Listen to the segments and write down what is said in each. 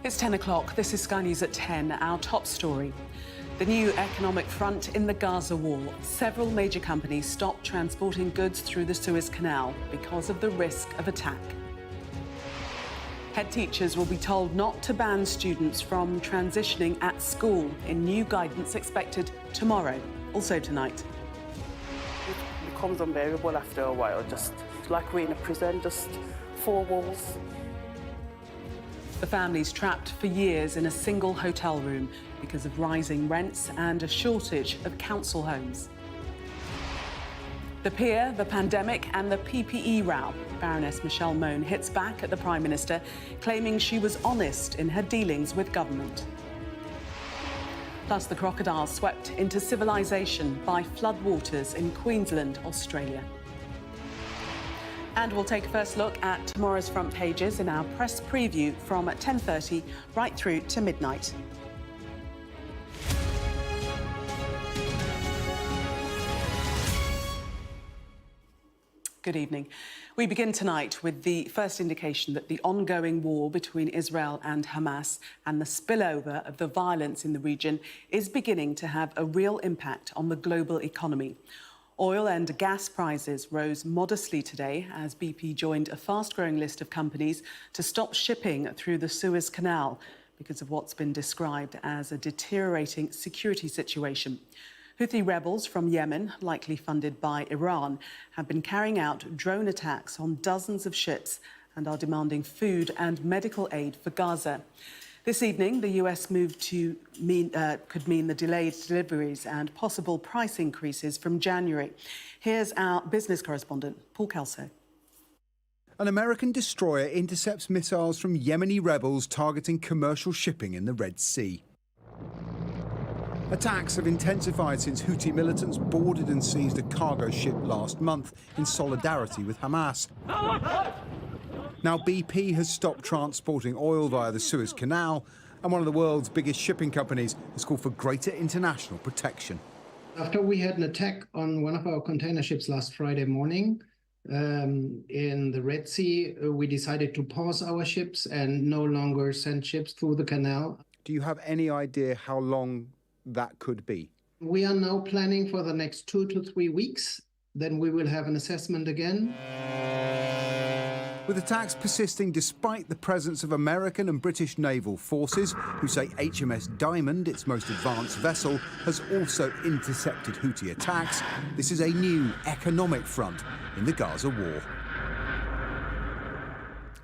It's 10 o'clock. This is Sky News at 10. Our top story. The new economic front in the Gaza war. Several major companies stopped transporting goods through the Suez Canal because of the risk of attack. Head teachers will be told not to ban students from transitioning at school in new guidance expected tomorrow, also tonight. It becomes unbearable after a while, just like we're in a prison, just four walls. The family's trapped for years in a single hotel room because of rising rents and a shortage of council homes. The pier, the pandemic and the PPE row. Baroness Mone hits back at the Prime Minister, claiming she was honest in her dealings with government. Plus, the crocodiles swept into civilization by floodwaters in Queensland, Australia. And we'll take a first look at tomorrow's front pages in our press preview from 10:30 right through to midnight. Good evening. We begin tonight with the first indication that the ongoing war between Israel and Hamas and the spillover of the violence in the region is beginning to have a real impact on the global economy. Oil and gas prices rose modestly today as BP joined a fast-growing list of companies to stop shipping through the Suez Canal because of what's been described as a deteriorating security situation. Houthi rebels from Yemen, likely funded by Iran, have been carrying out drone attacks on dozens of ships and are demanding food and medical aid for Gaza. This evening, the US move could mean the delayed deliveries and possible price increases from January. Here's our business correspondent, Paul Kelso. An American destroyer intercepts missiles from Yemeni rebels targeting commercial shipping in the Red Sea. Attacks have intensified since Houthi militants boarded and seized a cargo ship last month in solidarity with Hamas. Now BP has stopped transporting oil via the Suez Canal, and one of the world's biggest shipping companies has called for greater international protection. After we had an attack on one of our container ships last Friday morning in the Red Sea, we decided to pause our ships and no longer send ships through the canal. Do you have any idea how long that could be? We are now planning for the next 2 to 3 weeks. Then we will have an assessment again. With attacks persisting despite the presence of American and British naval forces, who say HMS Diamond, its most advanced vessel, has also intercepted Houthi attacks, this is a new economic front in the Gaza war.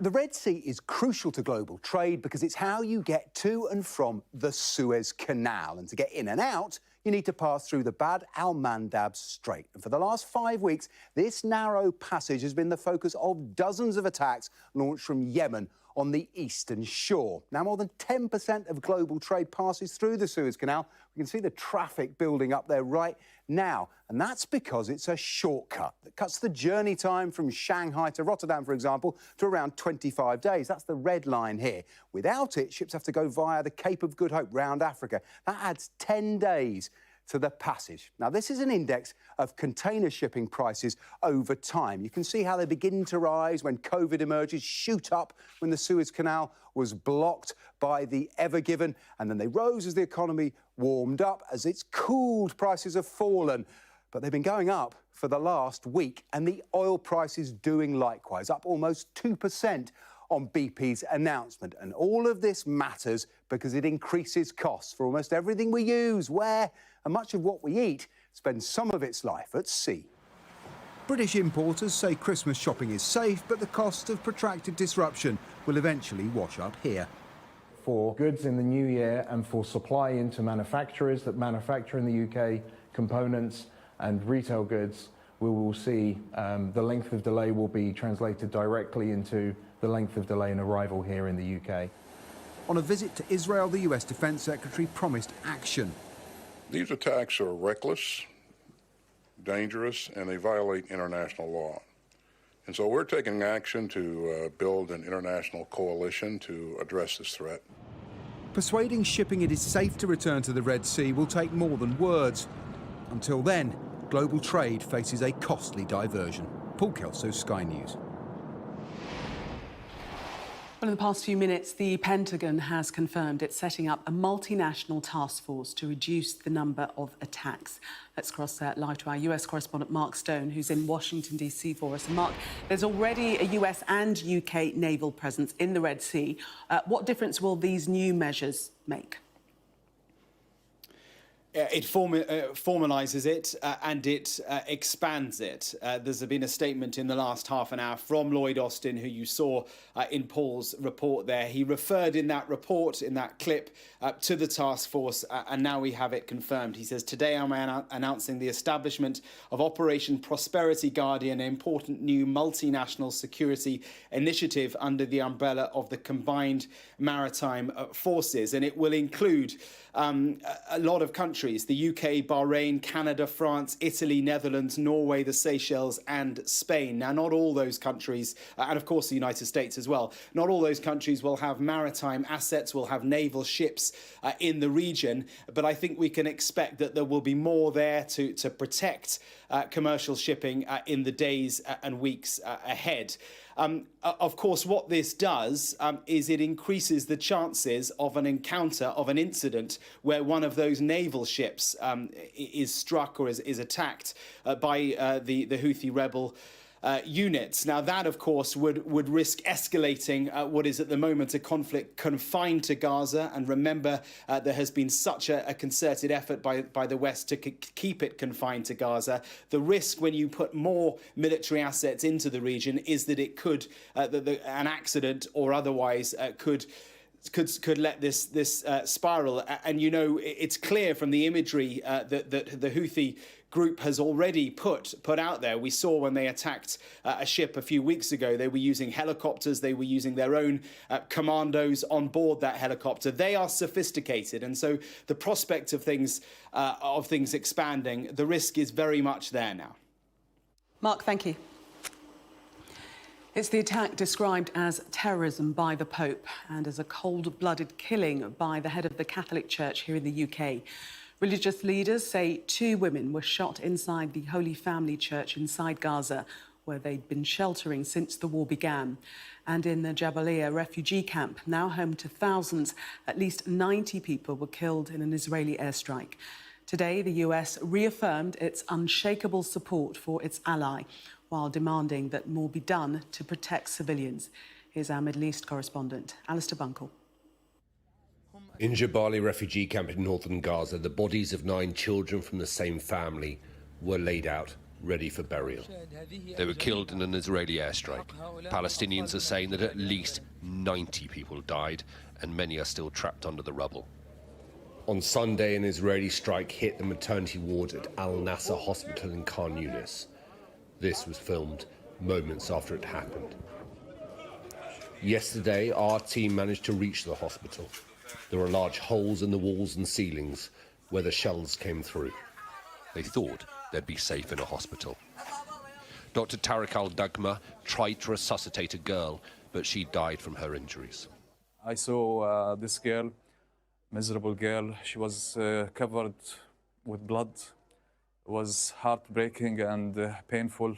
The Red Sea is crucial to global trade because it's how you get to and from the Suez Canal. And to get in and out, you need to pass through the Bab al-Mandab Strait. And for the last 5 weeks, this narrow passage has been the focus of dozens of attacks launched from Yemen on the eastern shore. Now, more than 10% of global trade passes through the Suez Canal. We can see the traffic building up there right now. And that's because it's a shortcut that cuts the journey time from Shanghai to Rotterdam, for example, to around 25 days. That's the red line here. Without it, ships have to go via the Cape of Good Hope round Africa. That adds 10 days to the passage. Now, this is an index of container shipping prices over time. You can see how they begin to rise when COVID emerges, shoot up when the Suez Canal was blocked by the Ever Given, and then they rose as the economy warmed up. As it's cooled, prices have fallen. But they've been going up for the last week, and the oil price is doing likewise, up almost 2% on BP's announcement. And all of this matters because it increases costs for almost everything we use, wear, and much of what we eat spends some of its life at sea. British importers say Christmas shopping is safe, but the cost of protracted disruption will eventually wash up here. For goods in the new year and for supply into manufacturers that manufacture in the UK, components and retail goods, we will see the length of delay will be translated directly into the length of delay in arrival here in the UK. On a visit to Israel, the US Defense Secretary promised action. These attacks are reckless, dangerous, and they violate international law. And so we're taking action to build an international coalition to address this threat. Persuading shipping it is safe to return to the Red Sea will take more than words. Until then, global trade faces a costly diversion. Paul Kelso, Sky News. Well, in the past few minutes, the Pentagon has confirmed it's setting up a multinational task force to reduce the number of attacks. Let's cross live to our US correspondent, Mark Stone, who's in Washington, D.C. for us. And Mark, there's already a US and UK naval presence in the Red Sea. What difference will these new measures make? It formalises it and it expands it. There's been a statement in the last half an hour from Lloyd Austin, who you saw in Paul's report there. He referred in that report, in that clip, to the task force, and now we have it confirmed. He says, today I'm announcing the establishment of Operation Prosperity Guardian, an important new multinational security initiative under the umbrella of the Combined Maritime Forces, and it will include a lot of countries: the UK, Bahrain, Canada, France, Italy, Netherlands, Norway, the Seychelles and Spain. Now, not all those countries, and of course the United States as well, not all those countries will have maritime assets, will have naval ships in the region, but I think we can expect that there will be more there to protect commercial shipping in the days and weeks ahead. Of course, what this does is it increases the chances of an encounter, of an incident where one of those naval ships is struck or is attacked by the Houthi rebel units. Now, that, of course, would risk escalating what is at the moment a conflict confined to Gaza. And remember, there has been such a concerted effort by the West to keep it confined to Gaza. The risk when you put more military assets into the region is that it could, an accident or otherwise could let this spiral. And, you know, it's clear from the imagery that the Houthi group has already put out there. We saw when they attacked a ship a few weeks ago, they were using helicopters, they were using their own commandos on board that helicopter. They are sophisticated, and so the prospect of things expanding, the risk is very much there now. Mark, thank you. It's the attack described as terrorism by the Pope and as a cold-blooded killing by the head of the Catholic Church here in the UK. Religious leaders say 2 women were shot inside the Holy Family Church inside Gaza, where they'd been sheltering since the war began. And in the Jabalia refugee camp, now home to thousands, at least 90 people were killed in an Israeli airstrike. Today, the US reaffirmed its unshakable support for its ally, while demanding that more be done to protect civilians. Here's our Middle East correspondent, Alistair Bunkle. In Jabalia refugee camp in northern Gaza, the bodies of 9 children from the same family were laid out, ready for burial. They were killed in an Israeli airstrike. Palestinians are saying that at least 90 people died, and many are still trapped under the rubble. On Sunday, an Israeli strike hit the maternity ward at Al Nasser Hospital in Khan Yunis. This was filmed moments after it happened. Yesterday, our team managed to reach the hospital. There are large holes in the walls and ceilings where the shells came through. They thought they'd be safe in a hospital. Dr. Tariq Al-Dagma tried to resuscitate a girl, but she died from her injuries. I saw this girl, miserable girl. She was covered with blood. It was heartbreaking and painful.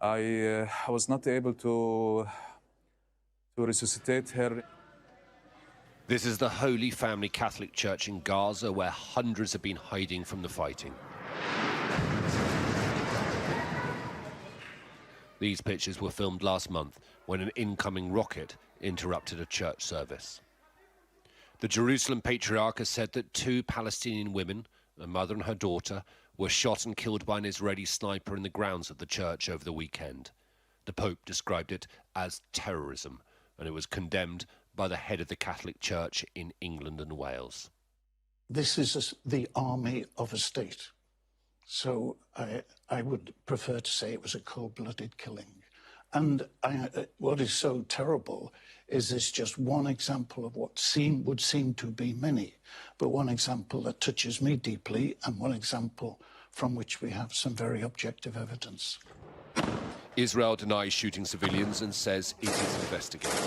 I was not able to resuscitate her. This is the Holy Family Catholic Church in Gaza, where hundreds have been hiding from the fighting. These pictures were filmed last month when an incoming rocket interrupted a church service. The Jerusalem Patriarch has said that 2 Palestinian women, a mother and her daughter, were shot and killed by an Israeli sniper in the grounds of the church over the weekend. The Pope described it as terrorism, and it was condemned by the head of the Catholic Church in England and Wales. This is the army of a state. So I would prefer to say it was a cold-blooded killing. And what is so terrible is this just one example of what would seem to be many, but one example that touches me deeply and one example from which we have some very objective evidence. Israel denies shooting civilians and says it is investigating.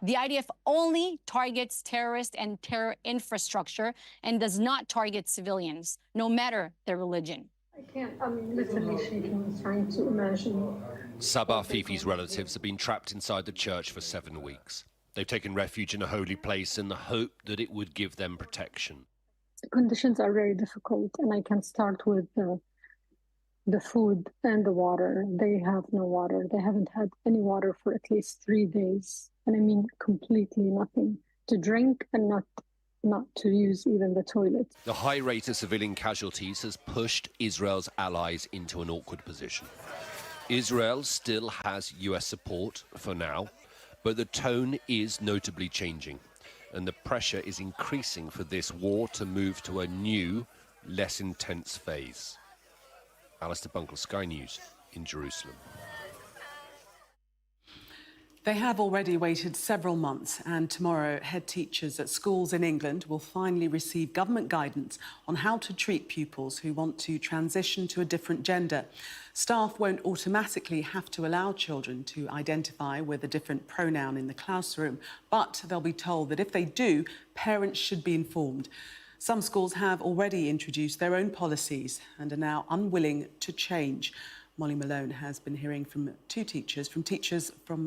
The IDF only targets terrorists and terror infrastructure and does not target civilians, no matter their religion. I can't, I'm literally shaking, trying to imagine Sabah Fifi's relatives have been trapped inside the church for 7 weeks. They've taken refuge in a holy place in the hope that it would give them protection. The conditions are very difficult, and I can start with the food and the water. They have no water. They haven't had any water for at least 3 days. And I mean completely nothing to drink and not to use even the toilet. The high rate of civilian casualties has pushed Israel's allies into an awkward position. Israel still has US support for now, but the tone is notably changing, and the pressure is increasing for this war to move to a new, less intense phase. Alistair Bunkle, Sky News in Jerusalem. They have already waited several months, and tomorrow head teachers at schools in England will finally receive government guidance on how to treat pupils who want to transition to a different gender. Staff won't automatically have to allow children to identify with a different pronoun in the classroom, but they'll be told that if they do, parents should be informed. Some schools have already introduced their own policies and are now unwilling to change. Molly Malone has been hearing from teachers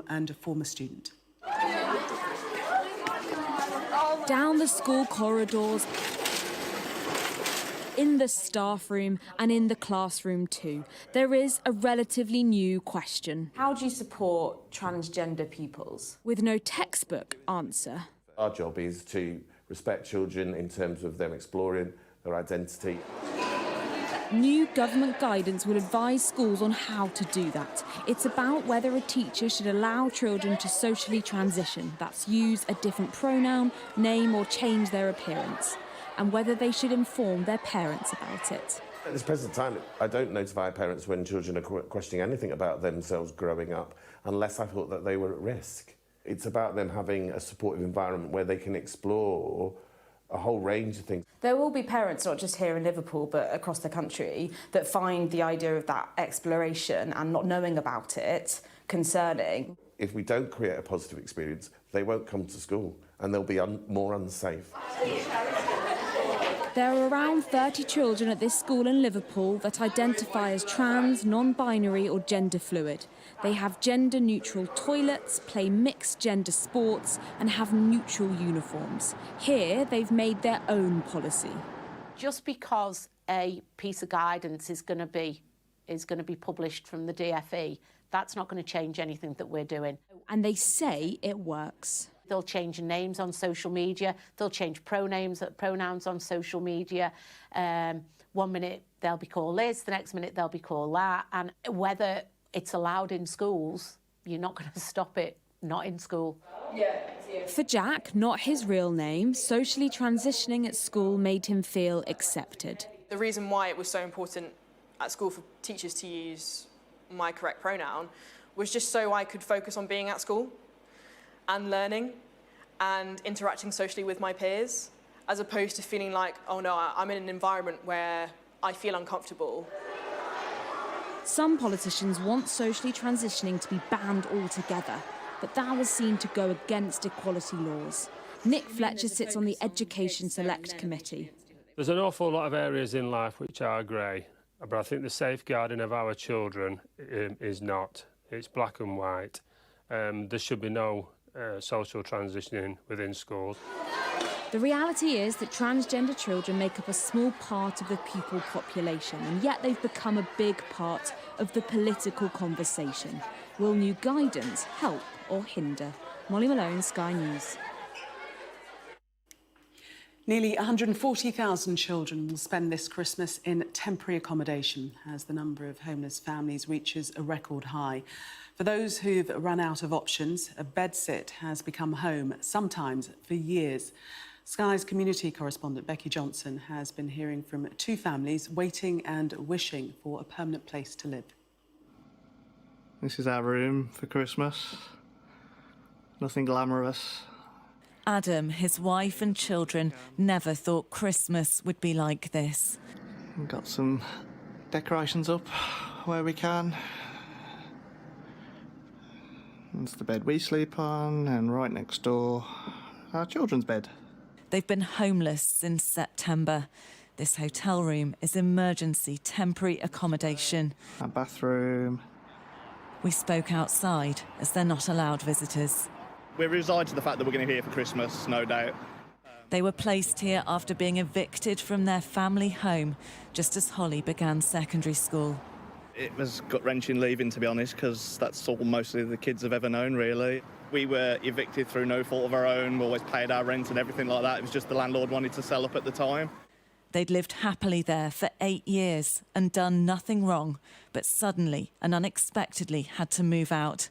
and a former student. Down the school corridors, in the staff room and in the classroom too, there is a relatively new question. How do you support transgender pupils? With no textbook answer. Our job is to respect children in terms of them exploring their identity. New government guidance will advise schools on how to do that. It's about whether a teacher should allow children to socially transition, that's use a different pronoun, name or change their appearance, and whether they should inform their parents about it. At this present time, I don't notify parents when children are questioning anything about themselves growing up, unless I thought that they were at risk. It's about them having a supportive environment where they can explore a whole range of things. There will be parents, not just here in Liverpool, but across the country, that find the idea of that exploration and not knowing about it concerning. If we don't create a positive experience, they won't come to school and they'll be more unsafe. There are around 30 children at this school in Liverpool that identify as trans, non-binary or gender fluid. They have gender-neutral toilets, play mixed-gender sports and have neutral uniforms. Here, they've made their own policy. Just because a piece of guidance is going to be published from the DfE, that's not going to change anything that we're doing. And they say it works. They'll change names on social media. They'll change pronouns on social media. 1 minute they'll be called Liz, the next minute they'll be called that. And whether it's allowed in schools, you're not going to stop it not in school. For Jack, not his real name, socially transitioning at school made him feel accepted. The reason why it was so important at school for teachers to use my correct pronoun was just so I could focus on being at school and learning and interacting socially with my peers, as opposed to feeling like, oh no, I'm in an environment where I feel uncomfortable. Some politicians want socially transitioning to be banned altogether, but that was seen to go against equality laws. Nick Fletcher sits on the Education Select Committee. There's an awful lot of areas in life which are grey, but I think the safeguarding of our children is not. It's black and white. There should be no social transitioning within schools. The reality is that transgender children make up a small part of the pupil population, and yet they've become a big part of the political conversation. Will new guidance help or hinder? Molly Malone, Sky News. Nearly 140,000 children will spend this Christmas in temporary accommodation as the number of homeless families reaches a record high. For those who've run out of options, a bedsit has become home, sometimes for years. Sky's community correspondent Becky Johnson has been hearing from 2 families waiting and wishing for a permanent place to live. This is our room for Christmas. Nothing glamorous. Adam, his wife and children never thought Christmas would be like this. We've got some decorations up where we can. It's the bed we sleep on, and right next door, our children's bed. They've been homeless since September. This hotel room is emergency temporary accommodation. Our bathroom. We spoke outside as they're not allowed visitors. We're resigned to the fact that we're going to be here for Christmas, no doubt. They were placed here after being evicted from their family home just as Holly began secondary school. It was gut-wrenching leaving, to be honest, because that's all mostly the kids have ever known, really. We were evicted through no fault of our own. We always paid our rent and everything like that. It was just the landlord wanted to sell up at the time. They'd lived happily there for 8 years and done nothing wrong, but suddenly and unexpectedly had to move out.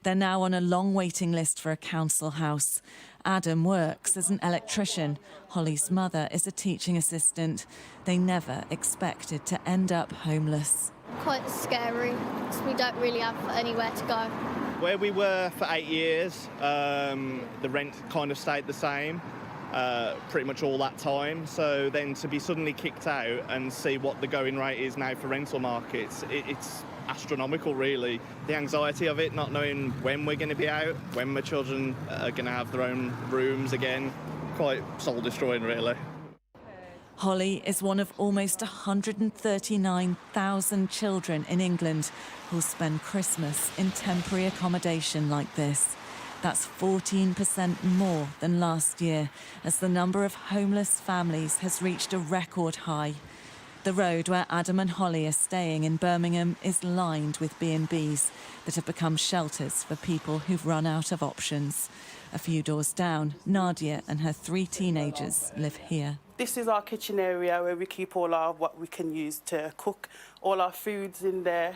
They're now on a long waiting list for a council house. Adam works as an electrician. Holly's mother is a teaching assistant. They never expected to end up homeless. Quite scary, because we don't really have anywhere to go. Where we were for 8 years, the rent kind of stayed the same pretty much all that time. So then to be suddenly kicked out and see what the going rate is now for rental markets, it's astronomical, really. The anxiety of it, not knowing when we're going to be out, when my children are going to have their own rooms again, quite soul-destroying, really. Holly is one of almost 139,000 children in England who'll spend Christmas in temporary accommodation like this. That's 14% more than last year, as the number of homeless families has reached a record high. The road where Adam and Holly are staying in Birmingham is lined with B&Bs that have become shelters for people who've run out of options. A few doors down, Nadia and her 3 teenagers live here. This is our kitchen area where we keep all our what we can use to cook, all our foods in there.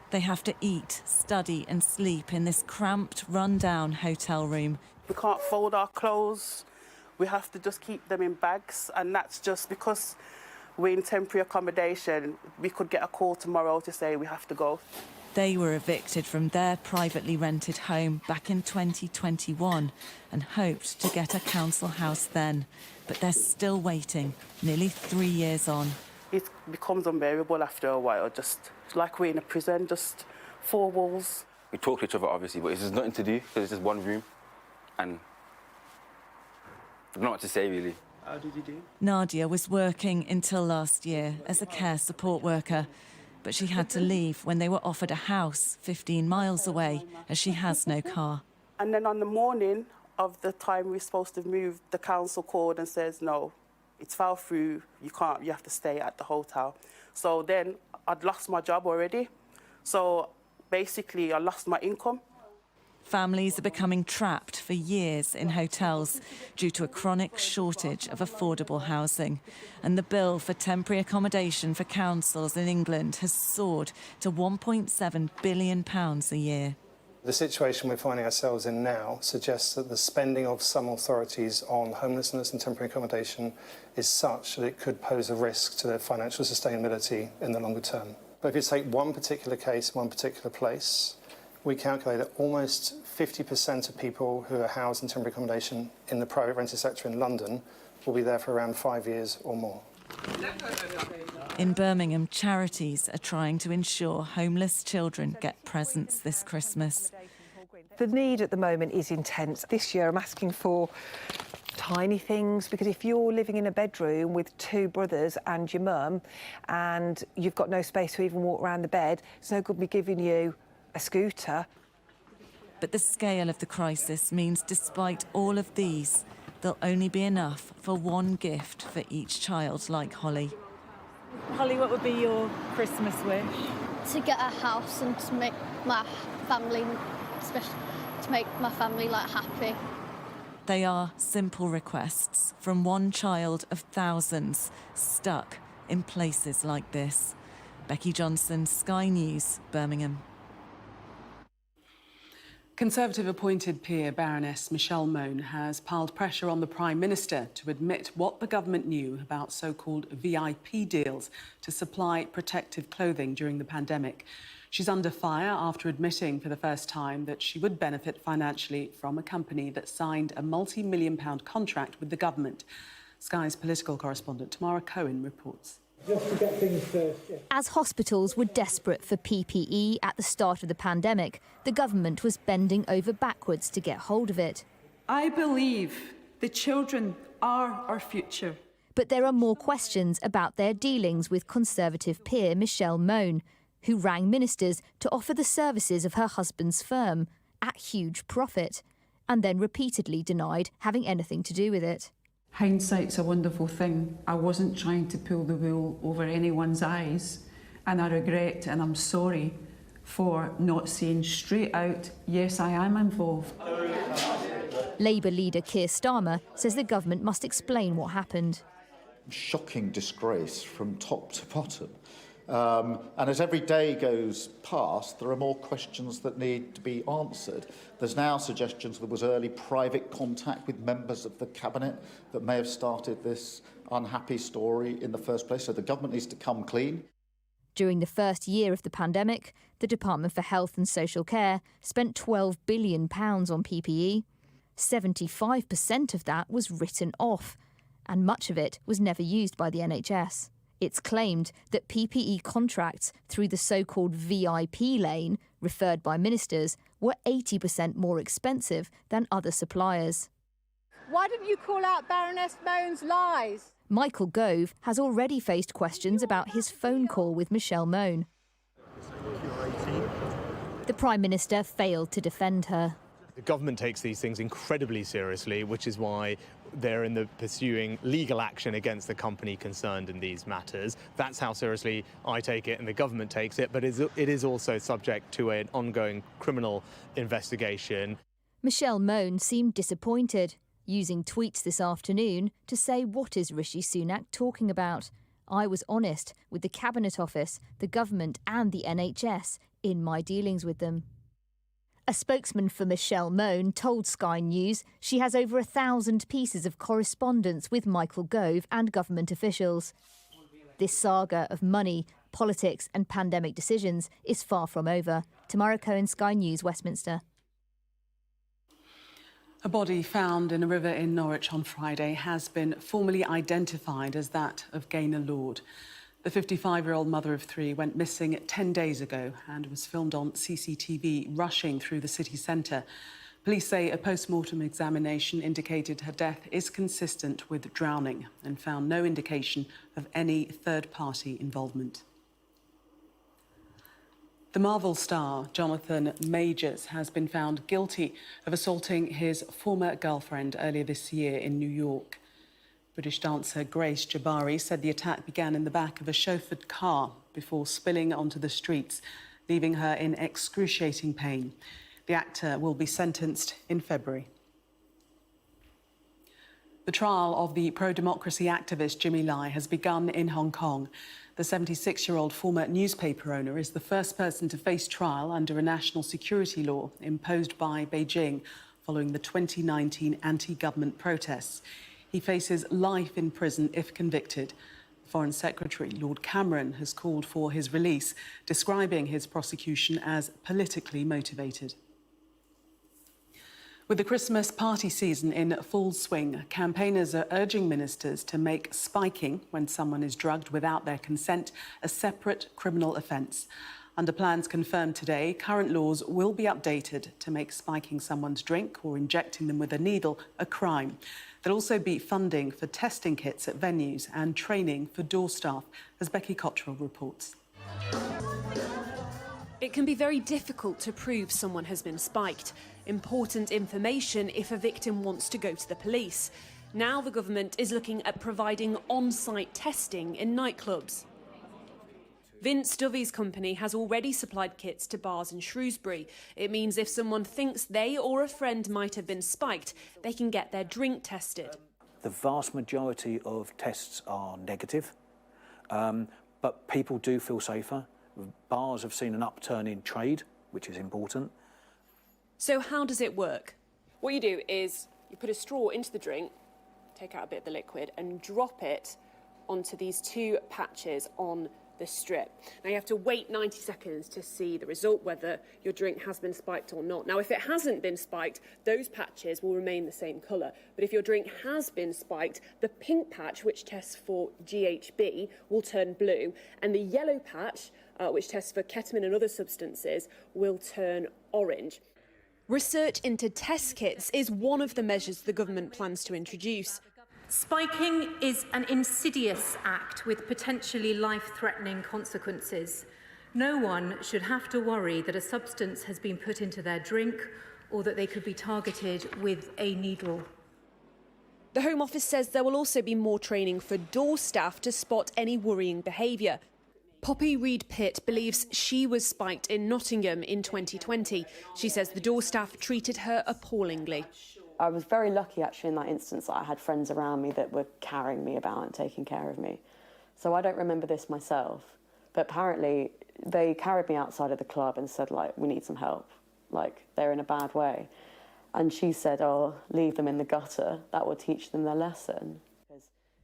They have to eat, study and sleep in this cramped, run-down hotel room. We can't fold our clothes. We have to just keep them in bags, and that's just because we're in temporary accommodation. We could get a call tomorrow to say we have to go. They were evicted from their privately rented home back in 2021 and hoped to get a council house then. But they're still waiting, nearly 3 years on. It becomes unbearable after a while, just like we're in a prison, just 4 walls. We talk to each other, obviously, but it's just nothing to do because it's just one room. And I don't know what to say, really. How did you do? Nadia was working until last year as a care support worker, but she had to leave when they were offered a house 15 miles away, as she has no car. And then on the morning of the time we're supposed to move, the council called and says, no, it's fell through, you can't, you have to stay at the hotel. So then I'd lost my job already. So basically I lost my income. Families are becoming trapped for years in hotels due to a chronic shortage of affordable housing. And the bill for temporary accommodation for councils in England has soared to £1.7 billion a year. The situation we're finding ourselves in now suggests that the spending of some authorities on homelessness and temporary accommodation is such that it could pose a risk to their financial sustainability in the longer term. But if you take one particular case, one particular place, we calculate that almost 50% of people who are housed in temporary accommodation in the private rented sector in London will be there for around 5 years or more. In Birmingham, charities are trying to ensure homeless children get presents this Christmas. The need at the moment is intense. This year I'm asking for tiny things, because if you're living in a bedroom with 2 brothers and your mum and you've got no space to even walk around the bed, it's no good me giving you a scooter. But the scale of the crisis means despite all of these, there'll only be enough for one gift for each child like Holly. Holly, what would be your Christmas wish? To get a house and to make my family, especially to make my family happy. They are simple requests from one child of thousands stuck in places like this. Becky Johnson, Sky News, Birmingham. Conservative-appointed peer Baroness Mone has piled pressure on the Prime Minister to admit what the government knew about so-called VIP deals to supply protective clothing during the pandemic. She's under fire after admitting for the first time that she would benefit financially from a company that signed a multi-million-pound contract with the government. Sky's political correspondent Tamara Cohen reports. Just to get things first. Yeah. As hospitals were desperate for PPE at the start of the pandemic, the government was bending over backwards to get hold of it. I believe the children are our future. But there are more questions about their dealings with Conservative peer Mone. who rang ministers to offer the services of her husband's firm at huge profit, and then repeatedly denied having anything to do with it. Hindsight's a wonderful thing. I wasn't trying to pull the wool over anyone's eyes, and I regret and I'm sorry for not saying straight out, yes, I am involved. Labour leader Keir Starmer says the government must explain what happened. Shocking disgrace from top to bottom. And as every day goes past, there are more questions that need to be answered. There's now suggestions there was early private contact with members of the cabinet that may have started this unhappy story in the first place, so the government needs to come clean. During the first year of the pandemic, the Department for Health and Social Care spent £12 billion on PPE. 75% of that was written off, and much of it was never used by the NHS. It's claimed that PPE contracts through the so-called VIP lane, referred by ministers, were 80% more expensive than other suppliers. Why didn't you call out Baroness Mone's lies? Michael Gove has already faced questions about his phone call with Michelle Mone. The Prime Minister failed to defend her. The government takes these things incredibly seriously, which is why they're in the pursuing legal action against the company concerned in these matters. That's how seriously I take it and the government takes it, but it is also subject to an ongoing criminal investigation. Michelle Mone seemed disappointed, using tweets this afternoon to say, what is Rishi Sunak talking about? I was honest with the Cabinet Office, the government and the NHS in my dealings with them. A spokesman for Michelle Mone told Sky News she has over 1,000 pieces of correspondence with Michael Gove and government officials. This saga of money, politics and pandemic decisions is far from over. Tamara Cohen, Sky News, Westminster. A body found in a river in Norwich on Friday has been formally identified as that of Gaynor Lord. The 55-year-old mother of three went missing 10 days ago and was filmed on CCTV rushing through the city centre. Police say a post-mortem examination indicated her death is consistent with drowning and found no indication of any third-party involvement. The Marvel star Jonathan Majors has been found guilty of assaulting his former girlfriend earlier this year in New York. British dancer Grace Jabari said the attack began in the back of a chauffeured car before spilling onto the streets, leaving her in excruciating pain. The actor will be sentenced in February. The trial of the pro-democracy activist Jimmy Lai has begun in Hong Kong. The 76-year-old former newspaper owner is the first person to face trial under a national security law imposed by Beijing following the 2019 anti-government protests. He faces life in prison if convicted. Foreign Secretary Lord Cameron has called for his release, describing his prosecution as politically motivated. With the Christmas party season in full swing, campaigners are urging ministers to make spiking when someone is drugged without their consent a separate criminal offence. Under plans confirmed today, current laws will be updated to make spiking someone's drink or injecting them with a needle a crime. There'll also be funding for testing kits at venues and training for door staff, as Becky Cottrell reports. It can be very difficult to prove someone has been spiked. Important information if a victim wants to go to the police. Now the government is looking at providing on-site testing in nightclubs. Vince Dovey's company has already supplied kits to bars in Shrewsbury. It means if someone thinks they or a friend might have been spiked, they can get their drink tested. The vast majority of tests are negative, but people do feel safer. Bars have seen an upturn in trade, which is important. So how does it work? What you do is you put a straw into the drink, take out a bit of the liquid and drop it onto these two patches on the strip. Now you have to wait 90 seconds to see the result, whether your drink has been spiked or not. Now if it hasn't been spiked, those patches will remain the same colour. But if your drink has been spiked, the pink patch, which tests for GHB, will turn blue, and the yellow patch, which tests for ketamine and other substances, will turn orange. Research into test kits is one of the measures the government plans to introduce. Spiking is an insidious act with potentially life-threatening consequences. No one should have to worry that a substance has been put into their drink or that they could be targeted with a needle. The Home Office says there will also be more training for door staff to spot any worrying behaviour. Poppy Reed-Pitt believes she was spiked in Nottingham in 2020. She says the door staff treated her appallingly. I was very lucky actually in that instance that I had friends around me that were carrying me about and taking care of me. So I don't remember this myself, but apparently they carried me outside of the club and said, like, we need some help, like they're in a bad way. And she said, oh, leave them in the gutter, that will teach them their lesson.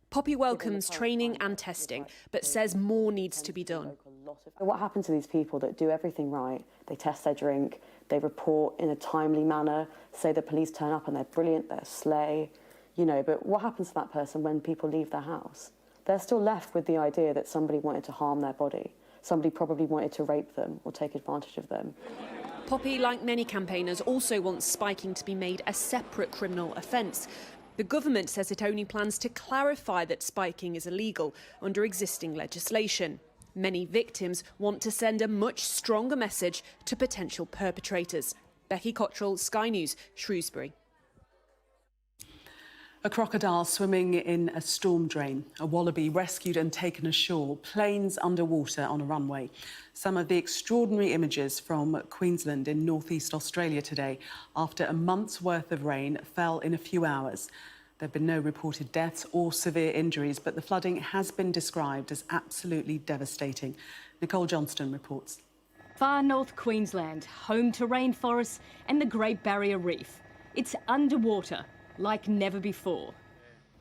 Poppy welcomes training and testing, but says more needs to be done. What happens to these people that do everything right? They test their drink, they report in a timely manner, say the police turn up and they're brilliant, they're slay, you know, but what happens to that person when people leave their house? They're still left with the idea that somebody wanted to harm their body. Somebody probably wanted to rape them or take advantage of them. Poppy, like many campaigners, also wants spiking to be made a separate criminal offence. The government says it only plans to clarify that spiking is illegal under existing legislation. Many victims want to send a much stronger message to potential perpetrators. Becky Cottrell, Sky News, Shrewsbury. A crocodile swimming in a storm drain, a wallaby rescued and taken ashore, planes underwater on a runway. Some of the extraordinary images from Queensland in northeast Australia today, after a month's worth of rain fell in a few hours. There have been no reported deaths or severe injuries, but the flooding has been described as absolutely devastating. Nicole Johnston reports. Far north Queensland, home to rainforests and the Great Barrier Reef. It's underwater like never before.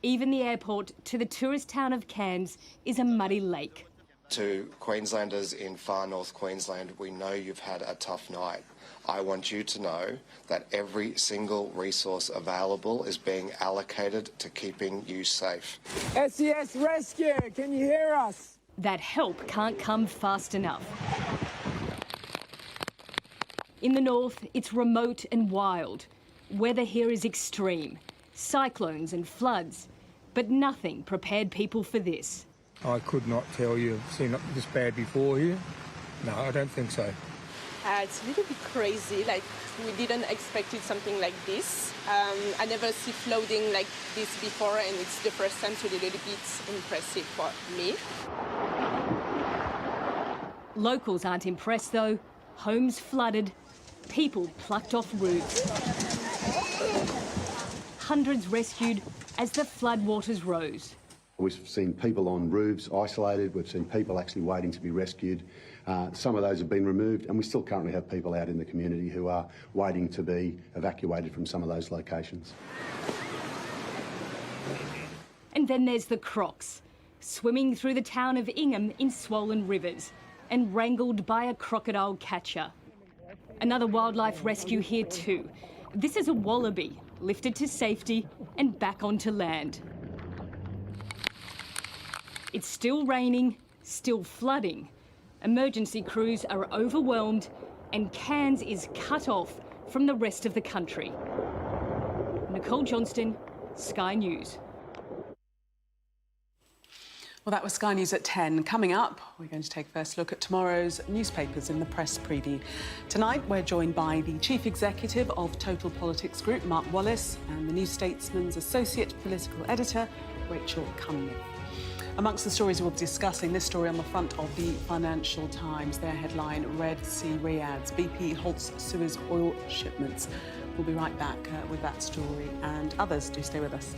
Even the airport to the tourist town of Cairns is a muddy lake. To Queenslanders in far north Queensland, we know you've had a tough night. I want you to know that every single resource available is being allocated to keeping you safe. SES Rescue, can you hear us? That help can't come fast enough. In the north, it's remote and wild. Weather here is extreme. Cyclones and floods. But nothing prepared people for this. I could not tell you I've seen it this bad before here. No, I don't think so. It's a little bit crazy, like we didn't expect something like this. I never see flooding like this before, and it's the first time, so it's a little bit impressive for me. Locals aren't impressed though. Homes flooded, people plucked off roofs. Hundreds rescued as the floodwaters rose. We've seen people on roofs isolated, we've seen people actually waiting to be rescued. Some of those have been removed, and we still currently have people out in the community who are waiting to be evacuated from some of those locations. And then there's the crocs, swimming through the town of Ingham in swollen rivers and wrangled by a crocodile catcher. Another wildlife rescue here too. This is a wallaby, lifted to safety and back onto land. It's still raining, still flooding. Emergency crews are overwhelmed and Cairns is cut off from the rest of the country. Nicole Johnston, Sky News. Well, that was Sky News at 10. Coming up, we're going to take a first look at tomorrow's newspapers in the press preview. Tonight, we're joined by the Chief Executive of Total Politics Group, Mark Wallace, and the New Statesman's Associate Political Editor, Rachel Cunliffe. Amongst the stories we'll be discussing, this story on the front of the Financial Times. Their headline, Red Sea Riyadhs, BP halts Suez oil shipments. We'll be right back with that story and others. Do stay with us.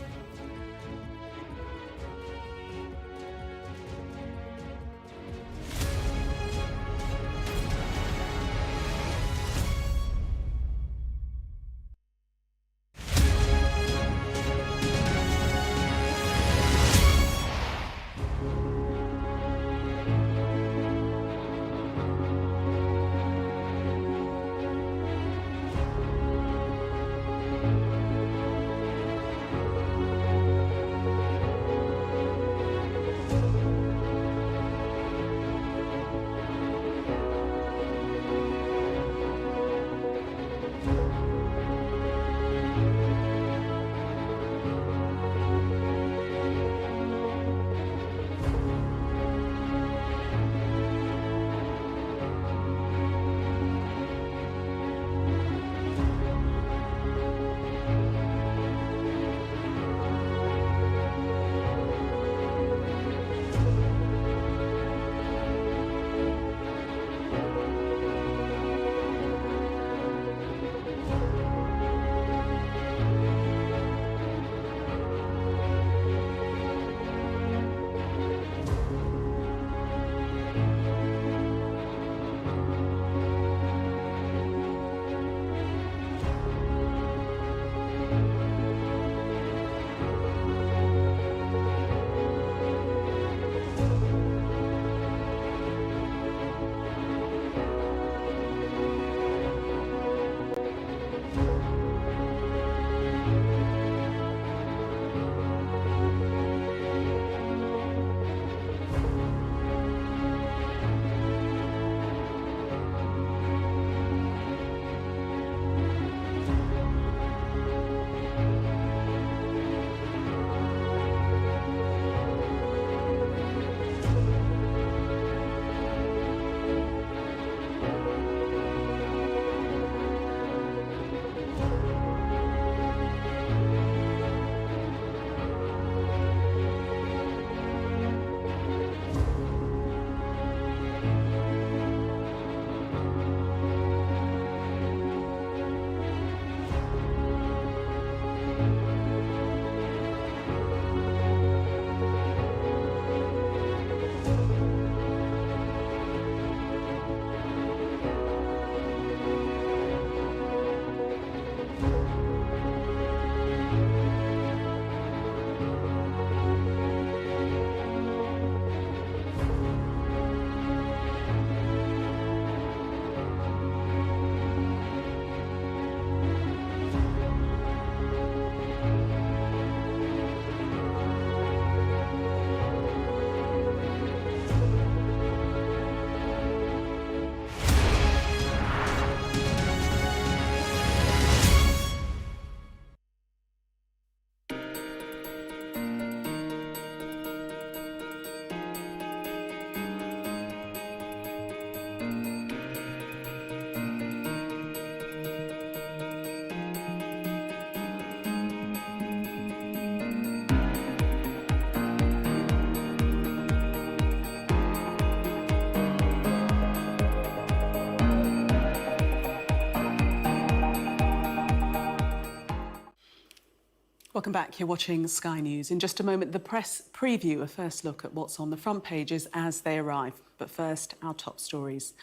Welcome back. You're watching Sky News. In just a moment, the press preview, a first look at what's on the front pages as they arrive. But first, our top stories.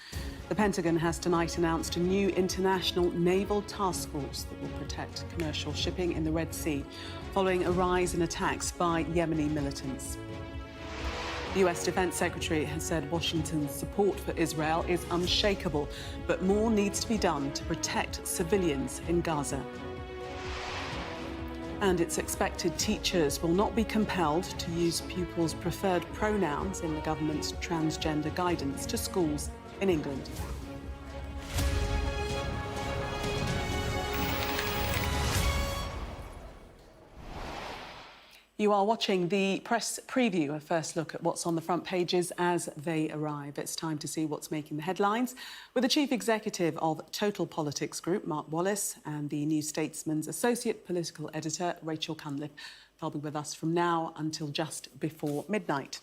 The Pentagon has tonight announced a new international naval task force that will protect commercial shipping in the Red Sea, following a rise in attacks by Yemeni militants. The US Defense Secretary has said Washington's support for Israel is unshakable, but more needs to be done to protect civilians in Gaza. And it's expected teachers will not be compelled to use pupils' preferred pronouns in the government's transgender guidance to schools in England. You are watching the press preview, a first look at what's on the front pages as they arrive. It's time to see what's making the headlines with the Chief Executive of Total Politics Group, Mark Wallace, and the New Statesman's Associate Political Editor, Rachel Cunliffe. They'll be with us from now until just before midnight.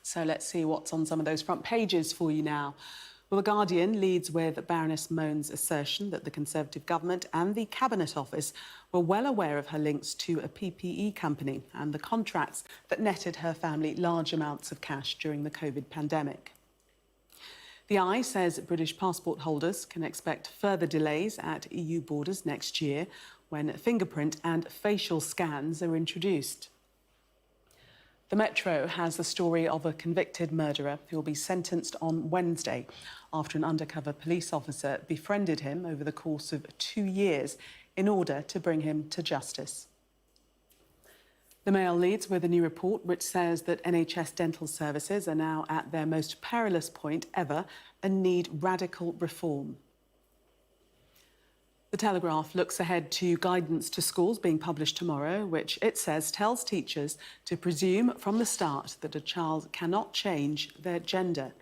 So let's see what's on some of those front pages for you now. Well, The Guardian leads with Baroness Mone's assertion that the Conservative government and the Cabinet Office were well aware of her links to a PPE company and the contracts that netted her family large amounts of cash during the COVID pandemic. The Eye says British passport holders can expect further delays at EU borders next year when fingerprint and facial scans are introduced. The Metro has the story of a convicted murderer who will be sentenced on Wednesday after an undercover police officer befriended him over the course of 2 years in order to bring him to justice. The Mail leads with a new report which says that NHS dental services are now at their most perilous point ever and need radical reform. The Telegraph looks ahead to guidance to schools being published tomorrow, which it says tells teachers to presume from the start that a child cannot change their gender.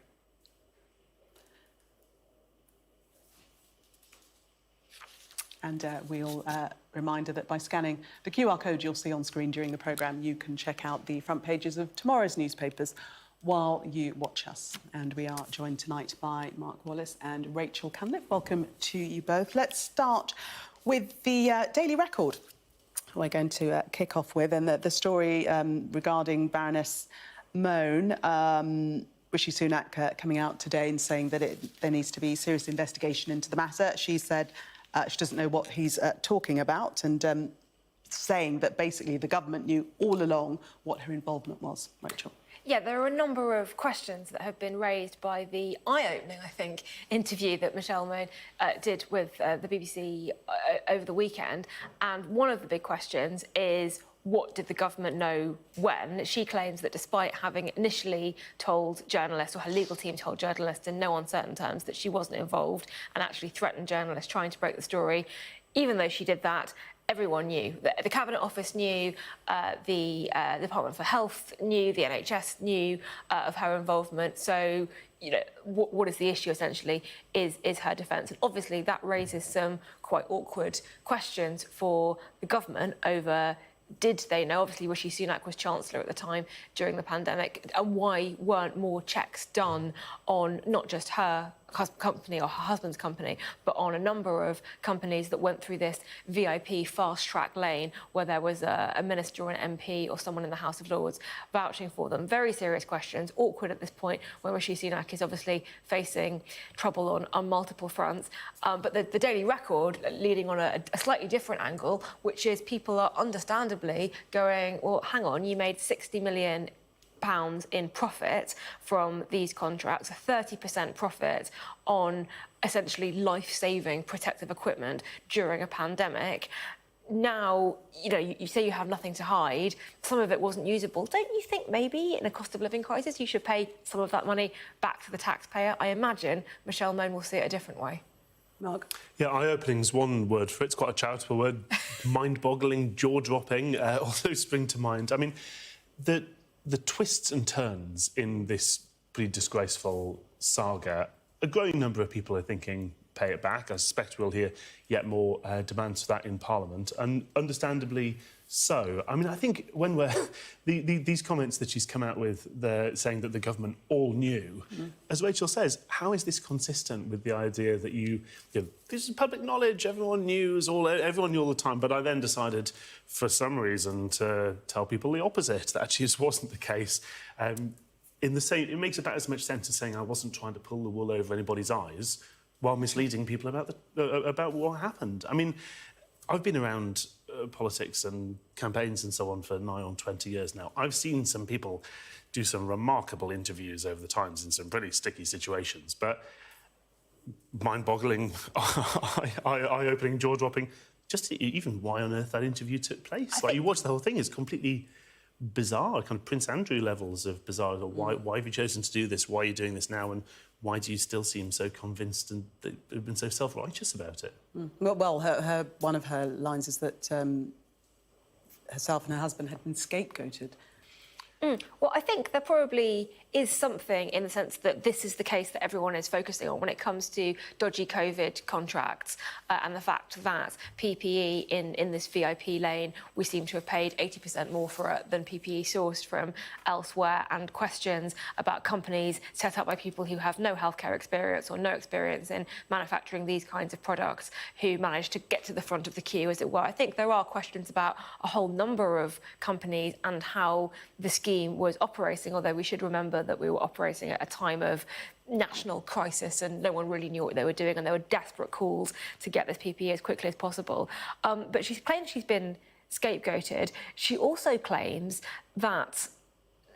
And we'll reminder that by scanning the QR code you'll see on screen during the programme, you can check out the front pages of tomorrow's newspapers while you watch us. And we are joined tonight by Mark Wallace and Rachel Cunliffe. Welcome to you both. Let's start with the Daily Record we're going to kick off with, and the story regarding Baroness Mone. Rishi Sunak coming out today and saying that there needs to be serious investigation into the matter. She said she doesn't know what he's talking about, and saying that basically the government knew all along what her involvement was. Rachel. Yeah, there are a number of questions that have been raised by the eye-opening, I think, interview that Michelle Mone did with the BBC over the weekend. And one of the big questions is, what did the government know when? She claims that despite having initially told journalists, or her legal team told journalists in no uncertain terms, that she wasn't involved and actually threatened journalists trying to break the story, even though she did that, everyone knew. The Cabinet Office knew, the Department for Health knew, the NHS knew of her involvement. So, you know, what is the issue, essentially, is her defence. And obviously that raises some quite awkward questions for the government over, did they know? Obviously, Rishi Sunak was Chancellor at the time during the pandemic. And why weren't more checks done on not just her company or her husband's company, but on a number of companies that went through this VIP fast-track lane where there was a minister or an MP or someone in the House of Lords vouching for them? Very serious questions, awkward at this point when Rishi Sunak is obviously facing trouble on multiple fronts. But the Daily Record leading on a slightly different angle, which is people are understandably going, well, hang on, you made £60 million in profit from these contracts, a 30% profit on essentially life-saving protective equipment during a pandemic. Now, you know, you say you have nothing to hide. Some of it wasn't usable. Don't you think maybe in a cost of living crisis you should pay some of that money back to the taxpayer? I imagine Michelle Mone will see it a different way. Mark? Yeah, eye-opening is one word for it. It's quite a charitable word. Mind-boggling, jaw-dropping also spring to mind. I mean, the twists and turns in this pretty disgraceful saga, a growing number of people are thinking pay it back. I suspect we'll hear yet more demands for that in Parliament, and understandably so. I mean, I think when we're... these comments that she's come out with, saying that the government all knew, as Rachel says, how is this consistent with the idea that this is public knowledge, everyone knew, everyone knew all the time, but I then decided, for some reason, to tell people the opposite, that actually this wasn't the case. It makes about as much sense as saying I wasn't trying to pull the wool over anybody's eyes while misleading people about what happened. I mean, I've been around politics and campaigns and so on for nigh on 20 years now. I've seen some people do some remarkable interviews over the times in some pretty sticky situations, but mind-boggling, eye-opening, jaw-dropping, just even why on earth that interview took place. You watch the whole thing, it's completely bizarre, kind of Prince Andrew levels of bizarre. Why have you chosen to do this? Why are you doing this now? And why do you still seem so convinced and been so self-righteous about it? Well, one of her lines is that herself and her husband had been scapegoated. Well, I think there probably is something in the sense that this is the case that everyone is focusing on when it comes to dodgy COVID contracts and the fact that PPE in this VIP lane, we seem to have paid 80% more for it than PPE sourced from elsewhere, and questions about companies set up by people who have no healthcare experience or no experience in manufacturing these kinds of products who manage to get to the front of the queue, as it were. I think there are questions about a whole number of companies and how the scheme was operating, although we should remember that we were operating at a time of national crisis and no one really knew what they were doing, and there were desperate calls to get this PPE as quickly as possible. But she claims she's been scapegoated. She also claims that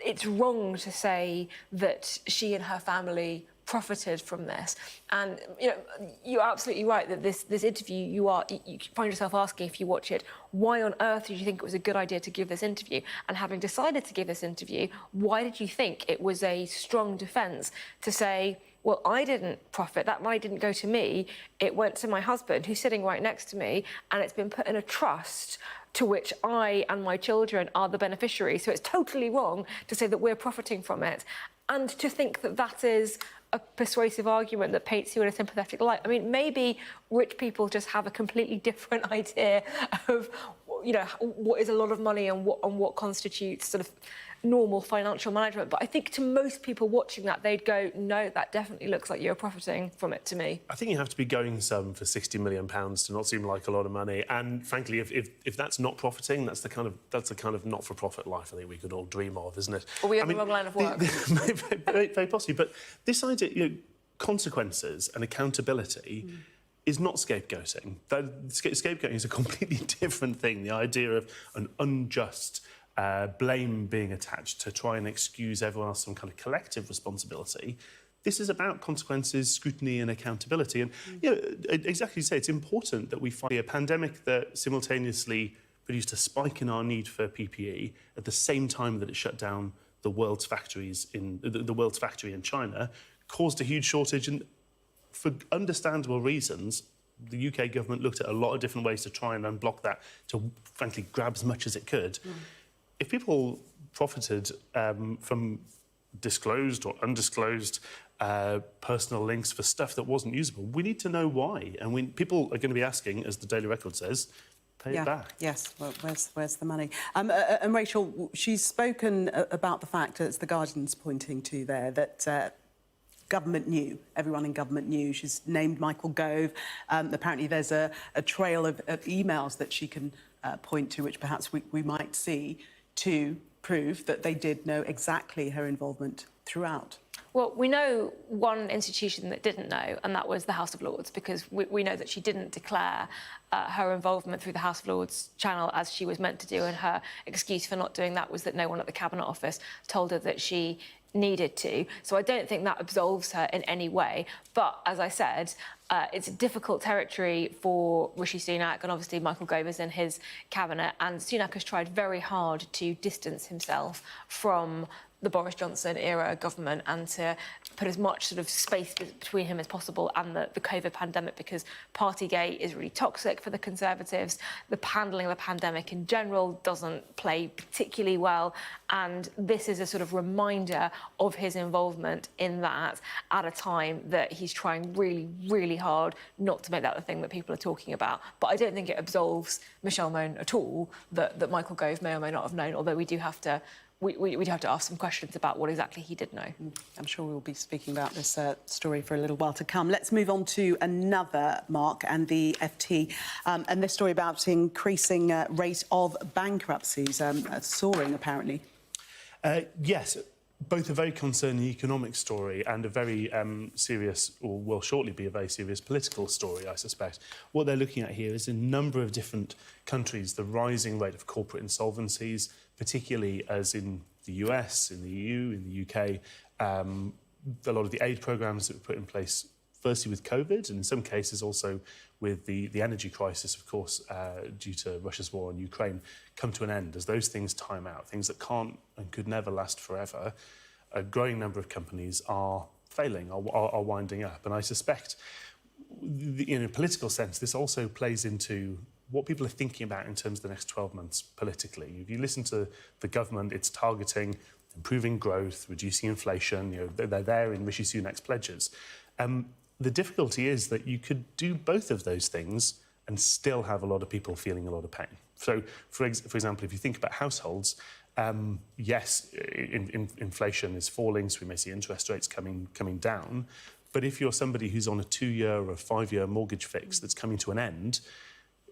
it's wrong to say that she and her family profited from this. And you're absolutely right that this interview, you find yourself asking, if you watch it, why on earth did you think it was a good idea to give this interview? And having decided to give this interview, why did you think it was a strong defence to say, well, I didn't profit, that money didn't go to me, it went to my husband, who's sitting right next to me, and it's been put in a trust to which I and my children are the beneficiaries. So it's totally wrong to say that we're profiting from it, and to think that that is a persuasive argument that paints you in a sympathetic light. I mean, maybe rich people just have a completely different idea of, what is a lot of money and what constitutes sort of normal financial management. But I think to most people watching that, they'd go, no, that definitely looks like you're profiting from it to me. I think you have to be going some for £60 million to not seem like a lot of money. And frankly, if that's not profiting, that's the kind of not-for-profit life I think we could all dream of, isn't it? Or we have the wrong line of work. Very possibly. But this idea, consequences and accountability is not scapegoating. Scapegoating is a completely different thing. The idea of an unjust blame being attached to try and excuse everyone else some kind of collective responsibility. This is about consequences, scrutiny and accountability. And, exactly as you say, it's important that we find a pandemic that simultaneously produced a spike in our need for PPE at the same time that it shut down the world's factories the world's factory in China, caused a huge shortage. And for understandable reasons, the UK government looked at a lot of different ways to try and unblock that, to frankly grab as much as it could. If people profited from disclosed or undisclosed personal links for stuff that wasn't usable, we need to know why. And people are going to be asking, as the Daily Record says, pay it back. Yes, well, where's the money? And Rachel, she's spoken about the fact, as the Guardian's pointing to there, that government knew, everyone in government knew. She's named Michael Gove. Apparently there's a trail of emails that she can point to, which perhaps we might see, to prove that they did know exactly her involvement throughout. Well, we know one institution that didn't know, and that was the House of Lords, because we know that she didn't declare her involvement through the House of Lords channel as she was meant to do, and her excuse for not doing that was that no one at the Cabinet Office told her that she needed to. So I don't think that absolves her in any way. But, as I said, it's a difficult territory for Rishi Sunak, and obviously Michael Gove is in his cabinet, and Sunak has tried very hard to distance himself from the Boris Johnson era government and to put as much sort of space between him as possible and the COVID pandemic, because Partygate is really toxic for the Conservatives. The handling of the pandemic in general doesn't play particularly well, and this is a sort of reminder of his involvement in that at a time that he's trying really, really hard not to make that the thing that people are talking about. But I don't think it absolves Michelle Mone at all that Michael Gove may or may not have known, although we do have to we'd have to ask some questions about what exactly he did know. I'm sure we'll be speaking about this story for a little while to come. Let's move on to another, Mark, and the FT, and this story about increasing rate of bankruptcies, soaring, apparently. Yes, both a very concerning economic story and a very serious, or will shortly be a very serious political story, I suspect. What they're looking at here is in a number of different countries, the rising rate of corporate insolvencies, particularly as in the US, in the EU, in the UK, a lot of the aid programmes that were put in place, firstly with COVID, and in some cases also with the energy crisis, of course, due to Russia's war on Ukraine, come to an end. As those things time out, things that can't and could never last forever, a growing number of companies are failing, are winding up. And I suspect, in a political sense, this also plays into what people are thinking about in terms of the next 12 months politically. If you listen to the government, it's targeting improving growth, reducing inflation. You know, they're there in Rishi Sunak's pledges. The difficulty is that you could do both of those things and still have a lot of people feeling a lot of pain. So, for example, if you think about households, yes, inflation is falling, so we may see interest rates coming down. But if you're somebody who's on a 2-year or 5-year mortgage fix that's coming to an end,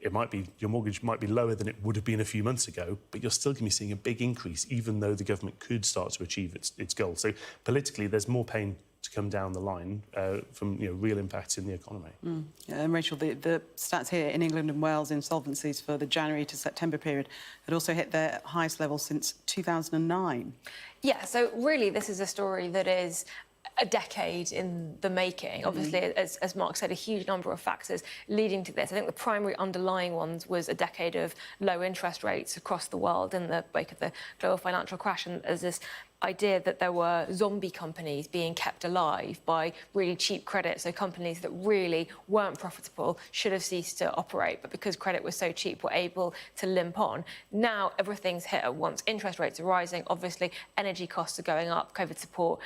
your mortgage might be lower than it would have been a few months ago, but you're still going to be seeing a big increase, even though the government could start to achieve its goal. So politically, there's more pain to come down the line from real impacts in the economy. And Rachel, the stats here in England and Wales, insolvencies for the January to September period had also hit their highest level since 2009. Yeah, so really this is a story that is a decade in the making. Obviously, as Mark said, a huge number of factors leading to this. I think the primary underlying ones was a decade of low interest rates across the world in the wake of the global financial crash, and as this idea that there were zombie companies being kept alive by really cheap credit, so companies that really weren't profitable should have ceased to operate, but because credit was so cheap, were able to limp on. Now everything's hit at once. Interest rates are rising, obviously energy costs are going up, COVID support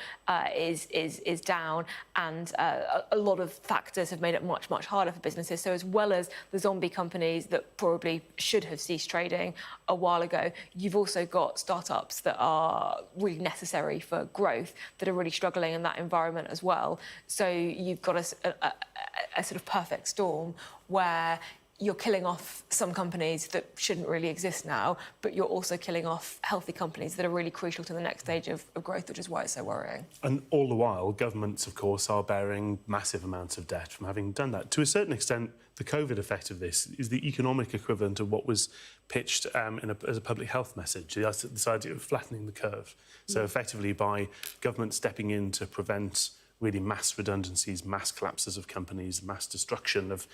is down, and a lot of factors have made it much, much harder for businesses. So as well as the zombie companies that probably should have ceased trading a while ago, you've also got startups that are really necessary for growth that are really struggling in that environment as well. So you've got a sort of perfect storm where you're killing off some companies that shouldn't really exist now, but you're also killing off healthy companies that are really crucial to the next stage of growth, which is why it's so worrying. And all the while, governments, of course, are bearing massive amounts of debt from having done that. To a certain extent, the COVID effect of this is the economic equivalent of what was pitched as a public health message, this idea of flattening the curve. So effectively, by government stepping in to prevent really mass redundancies, mass collapses of companies, mass destruction of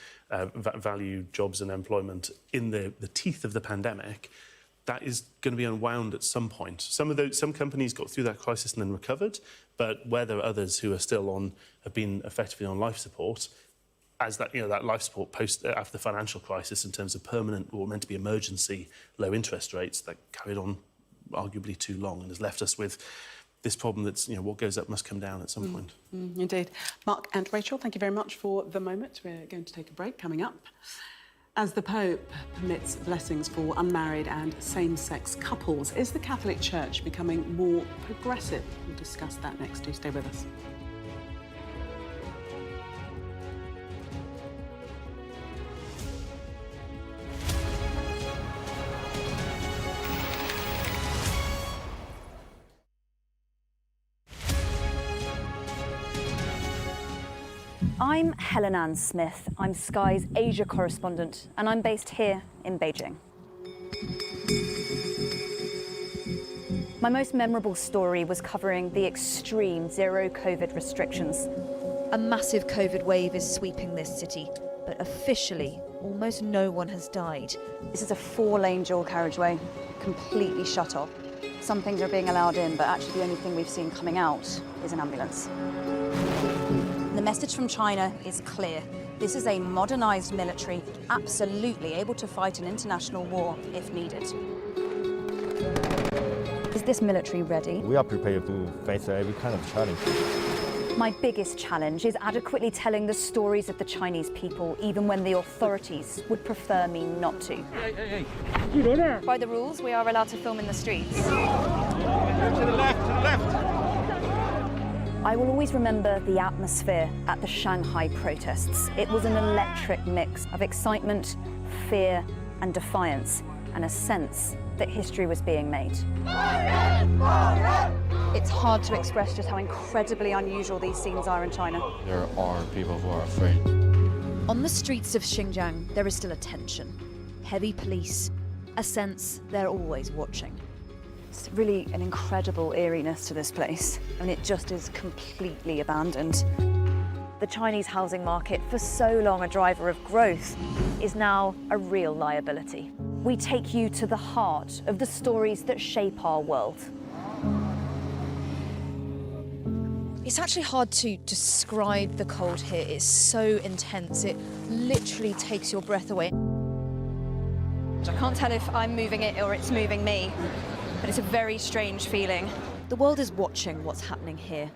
value, jobs and employment in the teeth of the pandemic, that is going to be unwound at some point. Some companies got through that crisis and then recovered, but where there are others who are still have been effectively on life support, as that life support post after the financial crisis in terms of permanent or meant to be emergency low interest rates, that carried on arguably too long and has left us with this problem that's, what goes up must come down at some point. Indeed. Mark and Rachel, thank you very much for the moment. We're going to take a break. Coming up, as the Pope permits blessings for unmarried and same-sex couples, is the Catholic Church becoming more progressive? We'll discuss that next. Do stay with us. I'm Helen Ann Smith. I'm Sky's Asia correspondent, and I'm based here in Beijing. My most memorable story was covering the extreme zero COVID restrictions. A massive COVID wave is sweeping this city, but officially, almost no one has died. This is a 4-lane dual carriageway, completely shut off. Some things are being allowed in, but actually the only thing we've seen coming out is an ambulance. The message from China is clear. This is a modernised military, absolutely able to fight an international war if needed. Is this military ready? We are prepared to face every kind of challenge. My biggest challenge is adequately telling the stories of the Chinese people, even when the authorities would prefer me not to. By the rules, we are allowed to film in the streets. To the left, to the left. I will always remember the atmosphere at the Shanghai protests. It was an electric mix of excitement, fear, and defiance, and a sense that history was being made. It's hard to express just how incredibly unusual these scenes are in China. There are people who are afraid. On the streets of Xinjiang, there is still a tension. Heavy police, a sense they're always watching. It's really an incredible eeriness to this place, and it just is completely abandoned. The Chinese housing market, for so long a driver of growth, is now a real liability. We take you to the heart of the stories that shape our world. It's actually hard to describe the cold here. It's so intense. It literally takes your breath away. I can't tell if I'm moving it or it's moving me, but it's a very strange feeling. The world is watching what's happening here.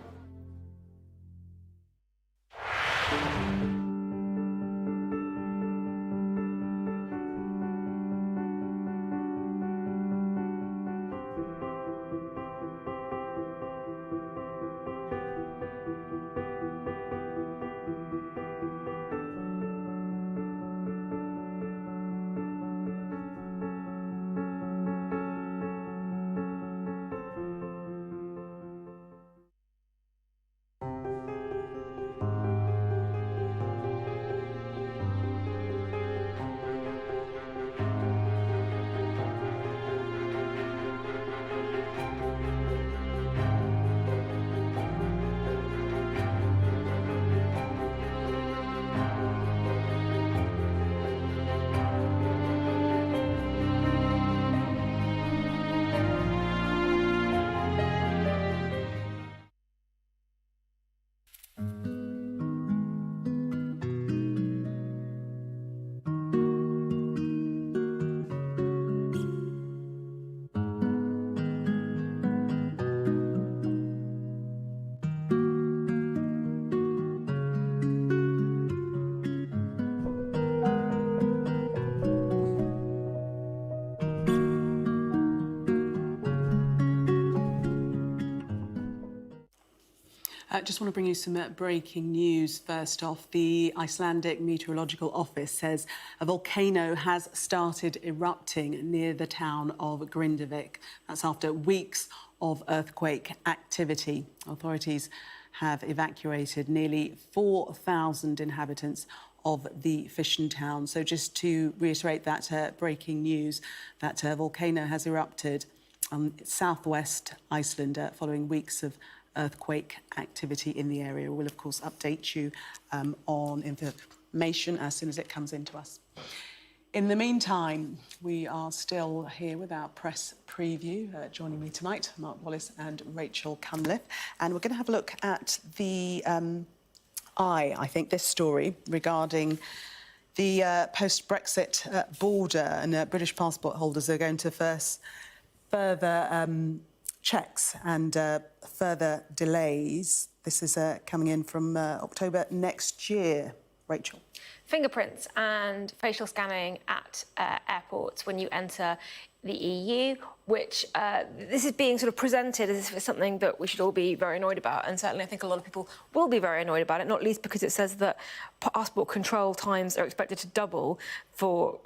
I just want to bring you some breaking news. First off, the Icelandic Meteorological Office says a volcano has started erupting near the town of Grindavik. That's after weeks of earthquake activity. Authorities have evacuated nearly 4,000 inhabitants of the fishing town. So just to reiterate that breaking news, that volcano has erupted on southwest Iceland following weeks of earthquake activity in the area. We'll, of course, update you on information as soon as it comes into us. In the meantime, we are still here with our press preview. Joining me tonight, Mark Wallace and Rachel Cunliffe. And we're going to have a look at the I think, this story regarding the post-Brexit border, and British passport holders are going to further checks and further delays. This is coming in from October next year. Rachel. Fingerprints and facial scanning at airports when you enter the EU, which this is being sort of presented as if it's something that we should all be very annoyed about. And certainly I think a lot of people will be very annoyed about it, not least because it says that passport control times are expected to double for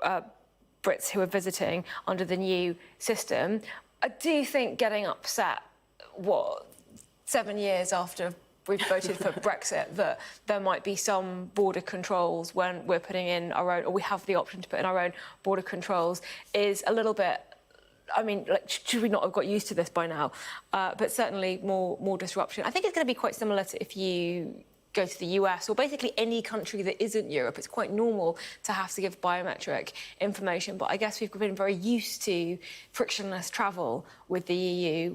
Brits who are visiting under the new system. I do think getting upset, 7 years after we've voted for Brexit, that there might be some border controls when we're putting in our own, or we have the option to put in our own border controls, is a little bit, I mean, like, should we not have got used to this by now? But certainly more disruption. I think it's going to be quite similar to if you go to the US or basically any country that isn't Europe. It's quite normal to have to give biometric information, but I guess we've been very used to frictionless travel with the EU,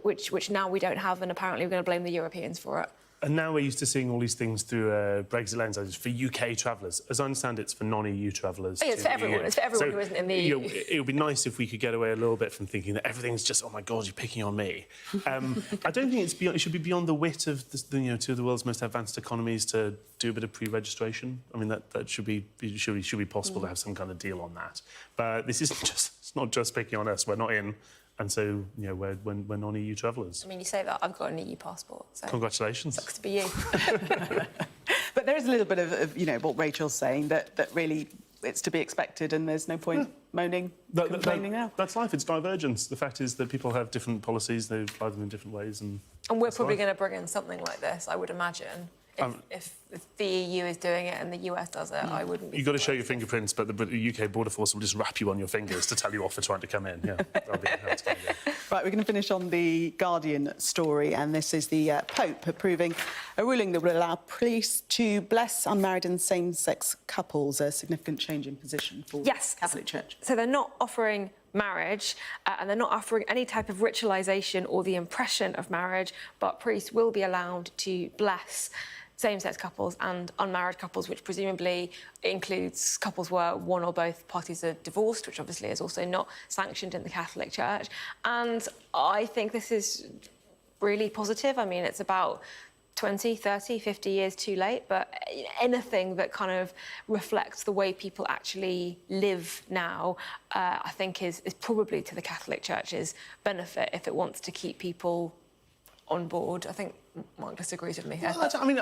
which now we don't have, and apparently we're going to blame the Europeans for it. And now we're used to seeing all these things through a Brexit lens. It's for UK travellers. As I understand, it's for non-EU travellers. Oh, yeah, it's for everyone. EU. It's for everyone who isn't in the EU. It would be nice if we could get away a little bit from thinking that everything's just, oh my God, you're picking on me. I don't think it's beyond, it should be beyond the wit of two of the world's most advanced economies to do a bit of pre-registration. I mean, that should be possible to have some kind of deal on that. But this isn't just, it's not just picking on us. We're not in. And so, we're non-EU travellers. I mean, you say that, I've got an EU passport, so... Congratulations. Sucks to be you. But there is a little bit of what Rachel's saying, that really it's to be expected and there's no point moaning, complaining now. That's life, it's divergence. The fact is that people have different policies, they apply them in different ways. And we're probably going to bring in something like this, I would imagine. If the EU is doing it and the US does it, I wouldn't be... You've got to show your fingerprints, but the UK Border Force will just wrap you on your fingers to tell you off for trying to come in. Yeah, that'll be how it's going to go. Right, we're going to finish on the Guardian story, and this is the Pope approving a ruling that will allow priests to bless unmarried and same-sex couples, a significant change in position for the Catholic Church. So they're not offering marriage and they're not offering any type of ritualisation or the impression of marriage, but priests will be allowed to bless same-sex couples and unmarried couples, which presumably includes couples where one or both parties are divorced, which obviously is also not sanctioned in the Catholic Church. And I think this is really positive. I mean, it's about 20, 30, 50 years too late, but anything that kind of reflects the way people actually live now, I think is probably to the Catholic Church's benefit if it wants to keep people on board. I think Mark disagrees with me here. Well, I mean,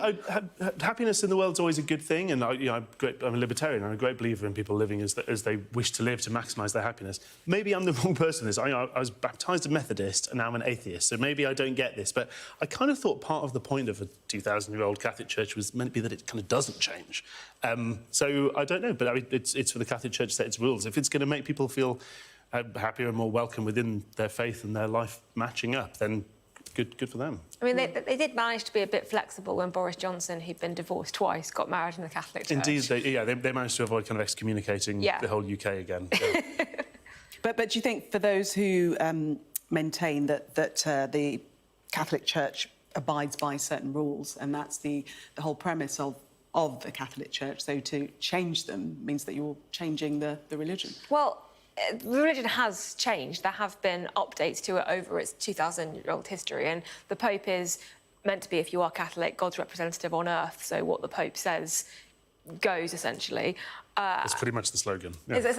happiness in the world's always a good thing, and I'm a libertarian. I'm a great believer in people living as they wish to live to maximise their happiness. Maybe I'm the wrong person. I was baptised a Methodist, and now I'm an atheist, so maybe I don't get this. But I kind of thought part of the point of a 2,000-year-old Catholic Church was meant to be that it kind of doesn't change. So I don't know, but I mean, it's for the Catholic Church to set its rules. If it's going to make people feel happier and more welcome within their faith and their life matching up, then good for them. I mean, they did manage to be a bit flexible when Boris Johnson, who'd been divorced twice, got married in the Catholic Church. Indeed, they managed to avoid kind of excommunicating the whole UK again. Yeah. But do you think for those who maintain that the Catholic Church abides by certain rules, and that's the whole premise of the Catholic Church, so to change them means that you're changing the religion? Well, the religion has changed. There have been updates to it over its 2,000-year-old history, and the Pope is meant to be, if you are Catholic, God's representative on earth, so what the Pope says goes, essentially. That's pretty much the slogan. Yeah.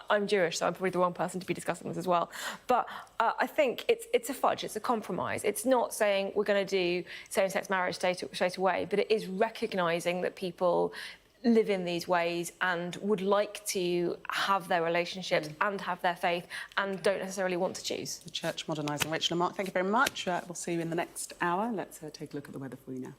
I'm Jewish, so I'm probably the wrong person to be discussing this as well. But I think it's a fudge, it's a compromise. It's not saying we're going to do same-sex marriage straight away, but it is recognising that people live in these ways and would like to have their relationships and have their faith and don't necessarily want to choose. The Church modernising. Rachel and Mark, thank you very much. We'll see you in the next hour. Let's take a look at the weather for you now.